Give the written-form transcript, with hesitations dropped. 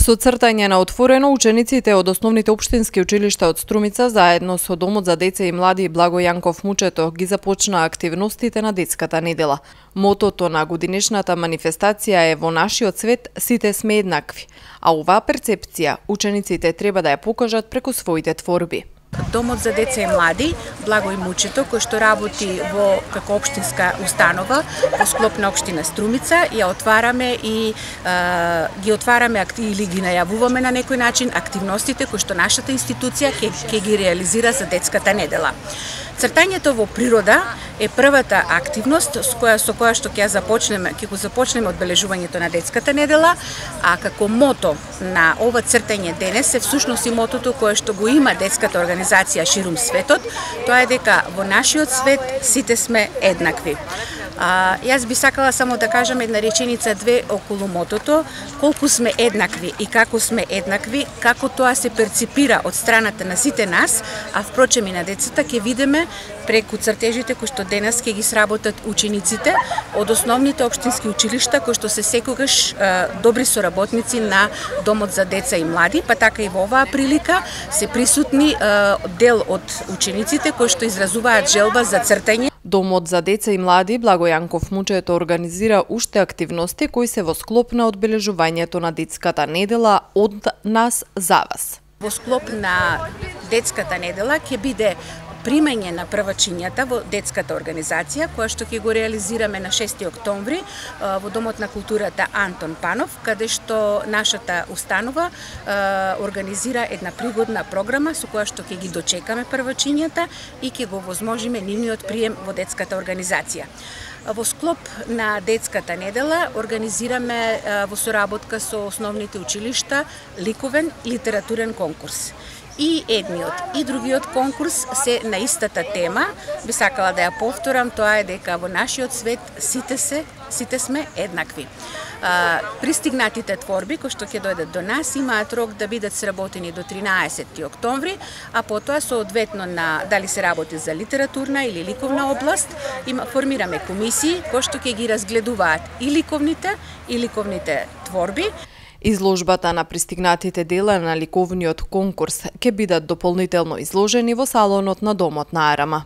Со цртање на отворено, учениците од основните општински училишта од Струмица заедно со Домот за деца и млади Благо Јанков Мучето ги започнаа активностите на детската недела. Мотото на годинешната манифестација е "Во нашиот свет сите сме еднакви", а оваа перцепција учениците треба да ја покажат преку своите творби. Домот за деца и млади Благо и Мучето, кој што работи како општинска установа во склоп на општина Струмица, ја отвараме и ги отвараме или ги најавуваме на некој начин активностите кои што нашата институција ќе ги реализира за детската недела. Цртањето во природа е првата активност со која што ќе го започнеме одбележувањето на детската недела, а како мото на ова цртање денес е всушност и мотото кое што го има детската организација ширум светот, тоа е дека во нашиот свет сите сме еднакви. Јас би сакала само да кажам една реченица две околу мотото, колку сме еднакви и како сме еднакви, како тоа се перципира од страната на сите нас, а впрочем и на децата ќе видиме преку цртежите кои што денес ќе ги сработат учениците од основните општински училишта кои што се секогаш добри соработници на Домот за деца и млади, па така и во оваа прилика се присутни дел од учениците кои што изразуваат желба за цртање. Домот за деца и млади Благо Јанков Мучето организира уште активности кои се во склоп на одбележувањето на детската недела од нас за вас. Во склоп на детската недела ќе биде примање на првачињата во детската организација, која што ќе го реализираме на 6 октомври во Домот на културата Антон Панов, каде што нашата установа организира една пригодна програма со која што ќе ги дочекаме првачињата и ќе го возможиме нивниот прием во детската организација. Во склоп на детската недела организираме во соработка со основните училишта ликовен литературен конкурс. И едниот и другиот конкурс се на истата тема. Би сакала да ја повторам, тоа е дека во нашиот свет сите сме еднакви. Пристигнатите творби кои што ќе дојдат до нас имаат рок да бидат сработени до 13 октомври, а потоа соодветно на дали се работи за литературна или ликовна област, формираме комисии кои што ќе ги разгледуваат и ликовните творби. Изложбата на пристигнатите дела на ликовниот конкурс ќе бидат дополнително изложени во салонот на Домот на Арама.